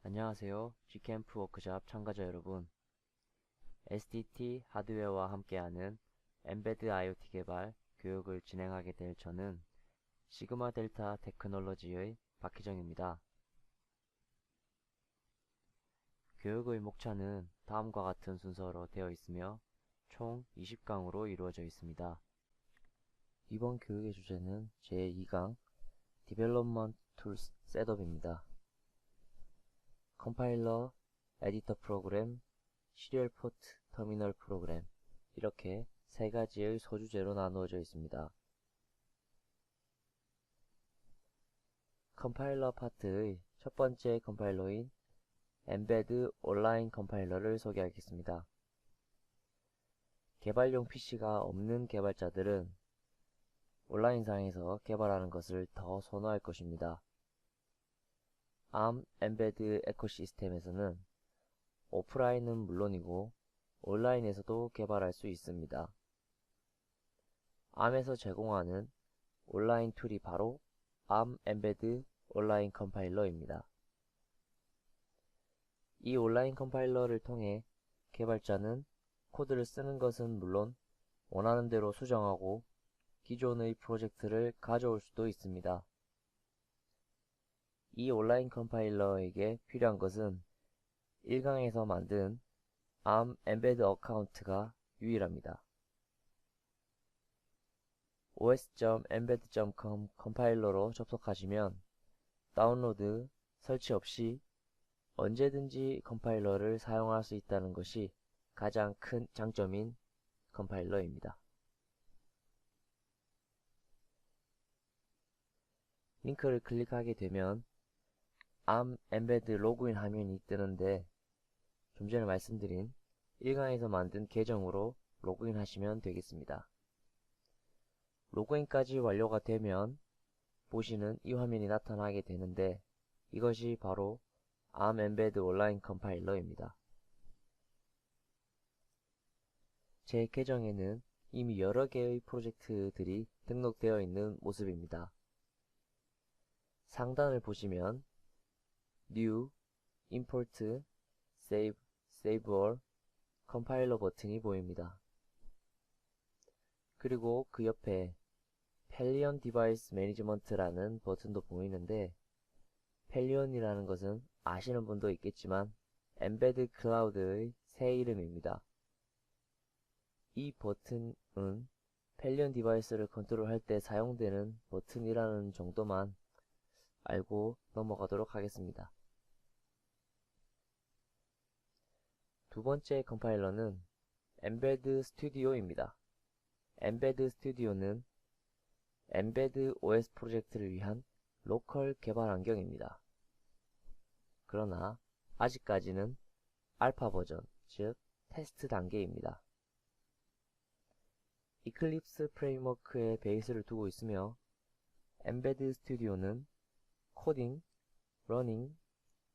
안녕하세요. G캠프 워크샵 참가자 여러분. SDT 하드웨어와 함께하는 엠베드 IoT 개발 교육을 진행하게 될 저는 시그마 델타 테크놀로지의 박희정입니다. 교육의 목차는 다음과 같은 순서로 되어 있으며 총 20강으로 이루어져 있습니다. 이번 교육의 주제는 제2강 Development Tools 셋업입니다. 컴파일러, 에디터 프로그램, 시리얼 포트 터미널 프로그램 이렇게 세 가지의 소주제로 나누어져 있습니다. 컴파일러 파트의 첫 번째 컴파일러인 엠베드 온라인 컴파일러를 소개하겠습니다. 개발용 PC가 없는 개발자들은 온라인상에서 개발하는 것을 더 선호할 것입니다. ARM 엠베드 에코시스템에서는 오프라인은 물론이고 온라인에서도 개발할 수 있습니다. ARM에서 제공하는 온라인 툴이 바로 ARM 엠베드 온라인 컴파일러입니다. 이 온라인 컴파일러를 통해 개발자는 코드를 쓰는 것은 물론 원하는 대로 수정하고 기존의 프로젝트를 가져올 수도 있습니다. 이 온라인 컴파일러에게 필요한 것은 1강에서 만든 ARM 엠베드 어카운트가 유일합니다. os.embed.com 컴파일러로 접속하시면 다운로드, 설치 없이 언제든지 컴파일러를 사용할 수 있다는 것이 가장 큰 장점인 컴파일러입니다. 링크를 클릭하게 되면 ARM 엠베드 로그인 화면이 뜨는데 좀 전에 말씀드린 1강에서 만든 계정으로 로그인 하시면 되겠습니다. 로그인까지 완료가 되면 보시는 이 화면이 나타나게 되는데 이것이 바로 ARM 엠베드 온라인 컴파일러입니다. 제 계정에는 이미 여러 개의 프로젝트들이 등록되어 있는 모습입니다. 상단을 보시면 New, Import, Save, Save All, 컴파일러 버튼이 보입니다. 그리고 그 옆에 펠리언 디바이스 매니지먼트라는 버튼도 보이는데 펠리언이라는 것은 아시는 분도 있겠지만 엠베드 클라우드의 새 이름입니다. 이 버튼은 펠리언 디바이스를 컨트롤할 때 사용되는 버튼이라는 정도만 알고 넘어가도록 하겠습니다. 두 번째 컴파일러는 엠베드 스튜디오입니다. 엠베드 스튜디오는 엠베드 OS 프로젝트를 위한 로컬 개발 환경입니다. 그러나 아직까지는 알파 버전, 즉 테스트 단계입니다. 이클립스 프레임워크에 베이스를 두고 있으며 엠베드 스튜디오는 코딩, 러닝은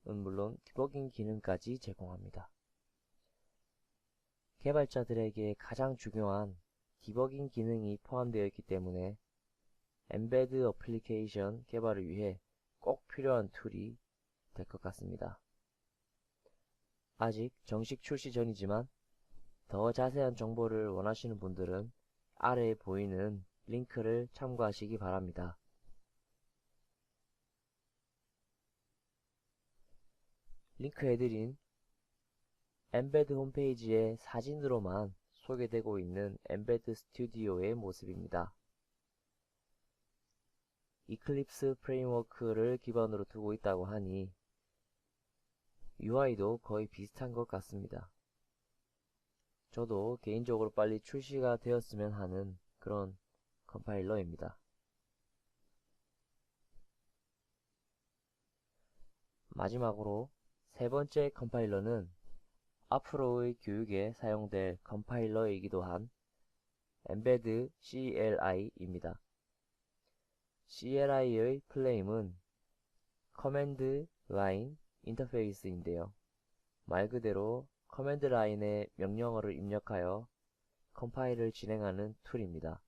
물론 디버깅 기능까지 제공합니다. 개발자들에게 가장 중요한 디버깅 기능이 포함되어 있기 때문에 엠베드 어플리케이션 개발을 위해 꼭 필요한 툴이 될 것 같습니다. 아직 정식 출시 전이지만 더 자세한 정보를 원하시는 분들은 아래에 보이는 링크를 참고하시기 바랍니다. 링크해드린 엠베드 홈페이지의 사진으로만 소개되고 있는 엠베드 스튜디오의 모습입니다. 이클립스 프레임워크를 기반으로 두고 있다고 하니 UI도 거의 비슷한 것 같습니다. 저도 개인적으로 빨리 출시가 되었으면 하는 그런 컴파일러입니다. 마지막으로 세 번째 컴파일러는 앞으로의 교육에 사용될 컴파일러이기도 한 엠베드 CLI입니다. CLI의 플레임은 커맨드 라인 인터페이스인데요. 말 그대로 커맨드 라인에 명령어를 입력하여 컴파일을 진행하는 툴입니다.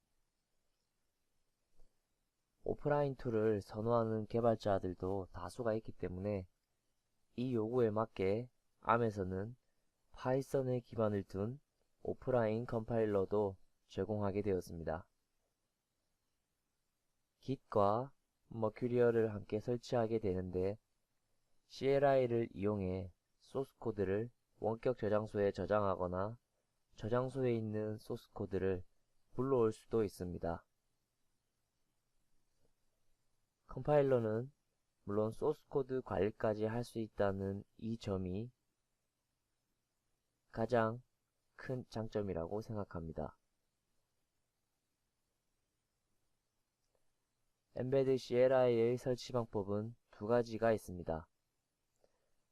오프라인 툴을 선호하는 개발자들도 다수가 있기 때문에 이 요구에 맞게 ARM에서는 파이썬에 기반을 둔 오프라인 컴파일러도 제공하게 되었습니다. Git과 머큐리얼을 함께 설치하게 되는데 CLI를 이용해 소스코드를 원격 저장소에 저장하거나 저장소에 있는 소스코드를 불러올 수도 있습니다. 컴파일러는 물론 소스코드 관리까지 할 수 있다는 이 점이 가장 큰 장점이라고 생각합니다. 엠베드 CLI의 설치 방법은 두 가지가 있습니다.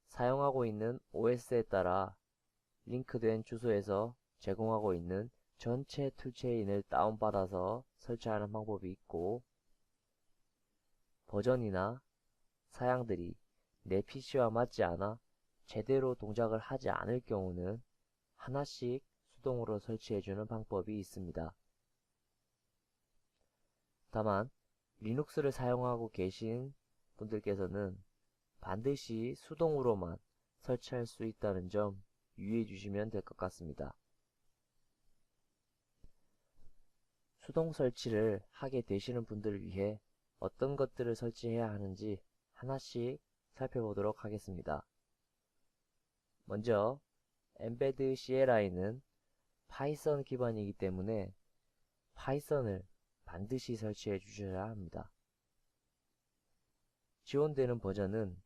사용하고 있는 OS에 따라 링크된 주소에서 제공하고 있는 전체 툴체인을 다운받아서 설치하는 방법이 있고, 버전이나 사양들이 내 PC와 맞지 않아 제대로 동작을 하지 않을 경우는 하나씩 수동으로 설치해주는 방법이 있습니다. 다만 리눅스를 사용하고 계신 분들께서는 반드시 수동으로만 설치할 수 있다는 점 유의해 주시면 될 것 같습니다. 수동 설치를 하게 되시는 분들을 위해 어떤 것들을 설치해야 하는지 하나씩 살펴보도록 하겠습니다. 먼저 엠베드 CLI는 파이썬 기반이기 때문에 파이썬을 반드시 설치해 주셔야 합니다. 지원되는 버전은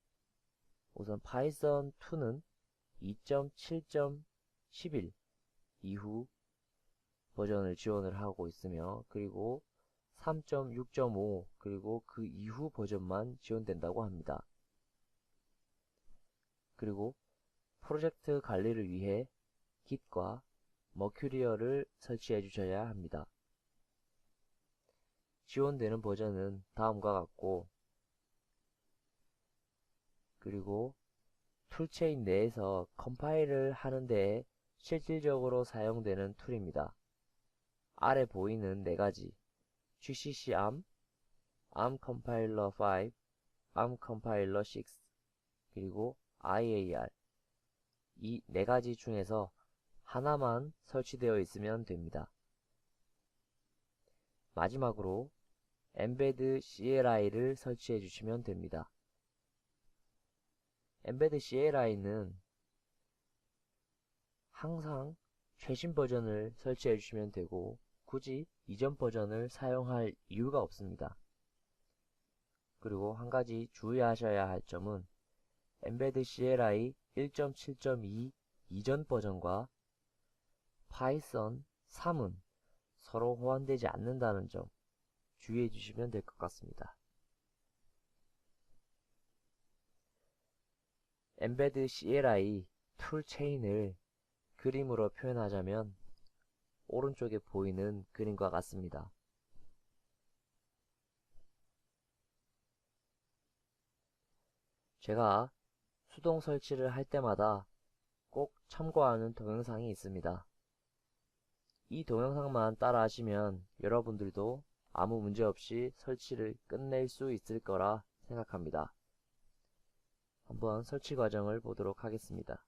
우선 파이썬 2는 2.7.11 이후 버전을 지원을 하고 있으며, 그리고 3.6.5 그리고 그 이후 버전만 지원된다고 합니다. 그리고 프로젝트 관리를 위해 Git과 머큐리얼을 설치해 주셔야 합니다. 지원되는 버전은 다음과 같고, 그리고 툴체인 내에서 컴파일을 하는 데에 실질적으로 사용되는 툴입니다. 아래 보이는 네 가지 GCC ARM, ARM Compiler 5, ARM Compiler 6, 그리고 IAR, 이 네 가지 중에서 하나만 설치되어 있으면 됩니다. 마지막으로 엠베드 CLI를 설치해 주시면 됩니다. 엠베드 CLI는 항상 최신 버전을 설치해 주시면 되고, 굳이 이전 버전을 사용할 이유가 없습니다. 그리고 한 가지 주의하셔야 할 점은 엠베드 CLI 1.7.2 이전 버전과 파이썬 3은 서로 호환되지 않는다는 점 주의해 주시면 될 것 같습니다. 엠베드 CLI 툴 체인을 그림으로 표현하자면 오른쪽에 보이는 그림과 같습니다. 제가 수동 설치를 할 때마다 꼭 참고하는 동영상이 있습니다. 이 동영상만 따라 하시면 여러분들도 아무 문제 없이 설치를 끝낼 수 있을 거라 생각합니다. 한번 설치 과정을 보도록 하겠습니다.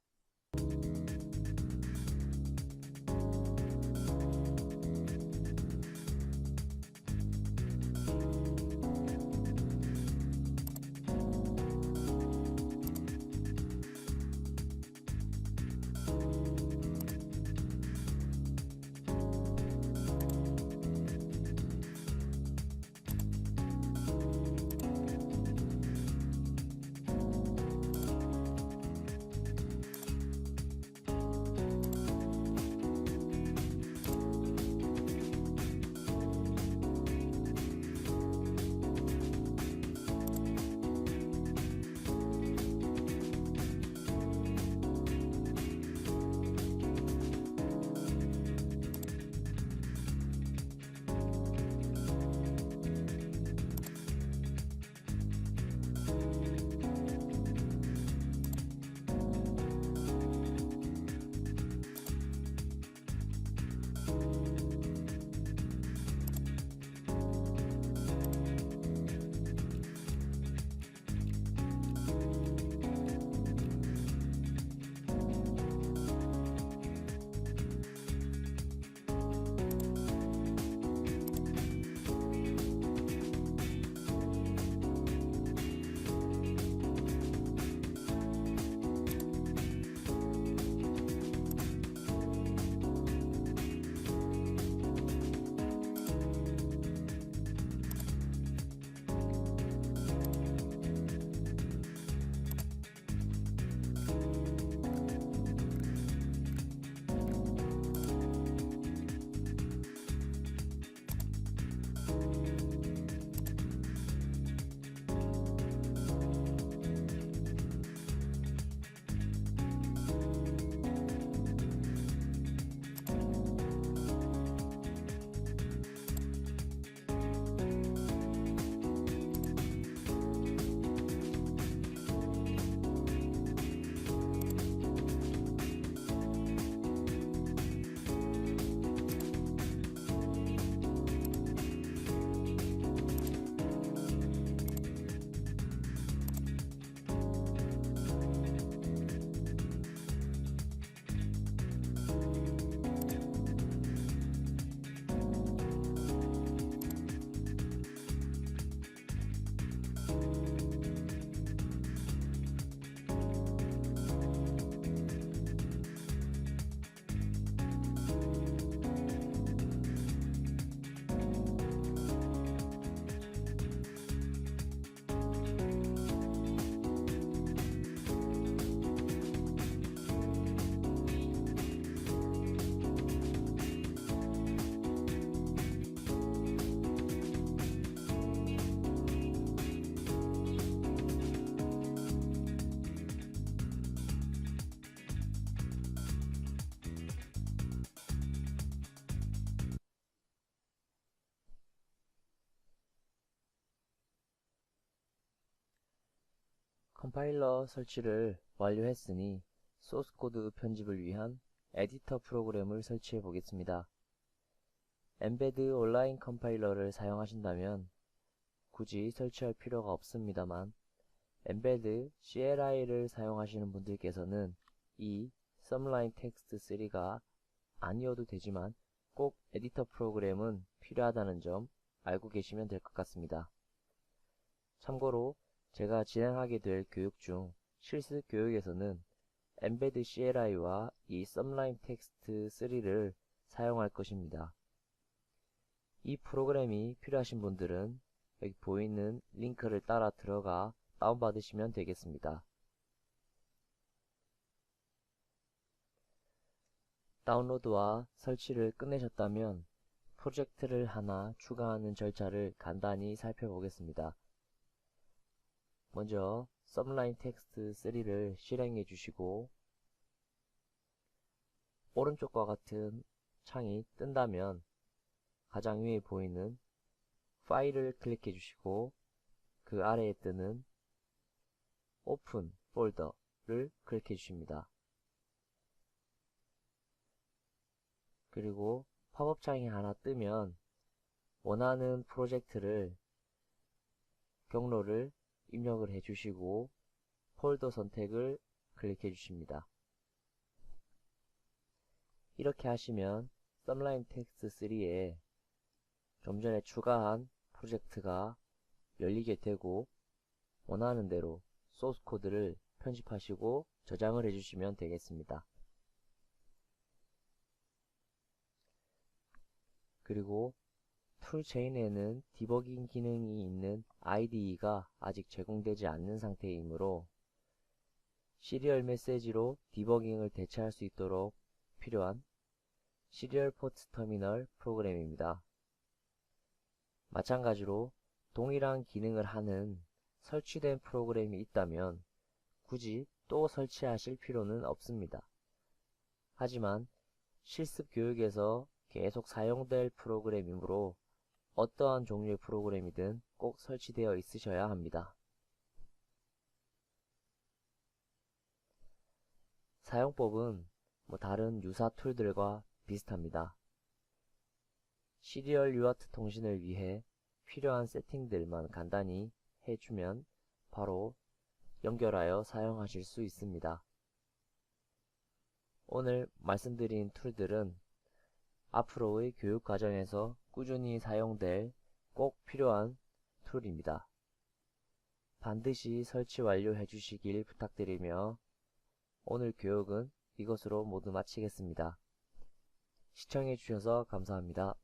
컴파일러 설치를 완료했으니 소스코드 편집을 위한 에디터 프로그램을 설치해 보겠습니다. 엠베드 온라인 컴파일러를 사용하신다면 굳이 설치할 필요가 없습니다만 엠베드 CLI를 사용하시는 분들께서는 이 썸라인 텍스트 3가 아니어도 되지만 꼭 에디터 프로그램은 필요하다는 점 알고 계시면 될 것 같습니다. 참고로 제가 진행하게 될 교육 중 실습 교육에서는 엠베드 CLI와 이 썸라인 텍스트 3를 사용할 것입니다. 이 프로그램이 필요하신 분들은 여기 보이는 링크를 따라 들어가 다운받으시면 되겠습니다. 다운로드와 설치를 끝내셨다면 프로젝트를 하나 추가하는 절차를 간단히 살펴보겠습니다. 먼저 썸라인 텍스트 3를 실행해 주시고 오른쪽과 같은 창이 뜬다면 가장 위에 보이는 파일을 클릭해 주시고 그 아래에 뜨는 오픈 폴더를 클릭해 주십니다. 그리고 팝업 창이 하나 뜨면 원하는 프로젝트를 경로를 입력을 해 주시고 폴더 선택을 클릭해 주십니다. 이렇게 하시면 썸라인 텍스트 3에 좀 전에 추가한 프로젝트가 열리게 되고 원하는 대로 소스 코드를 편집하시고 저장을 해주시면 되겠습니다. 그리고 툴체인에는 디버깅 기능이 있는 IDE가 아직 제공되지 않는 상태이므로 시리얼 메시지로 디버깅을 대체할 수 있도록 필요한 시리얼 포트 터미널 프로그램입니다. 마찬가지로 동일한 기능을 하는 설치된 프로그램이 있다면 굳이 또 설치하실 필요는 없습니다. 하지만 실습 교육에서 계속 사용될 프로그램이므로 어떠한 종류의 프로그램이든 꼭 설치되어 있으셔야 합니다. 사용법은 다른 유사 툴들과 비슷합니다. 시리얼 UART 통신을 위해 필요한 세팅들만 간단히 해주면 바로 연결하여 사용하실 수 있습니다. 오늘 말씀드린 툴들은 앞으로의 교육 과정에서 꾸준히 사용될 꼭 필요한 툴입니다. 반드시 설치 완료해 주시길 부탁드리며 오늘 교육은 이것으로 모두 마치겠습니다. 시청해 주셔서 감사합니다.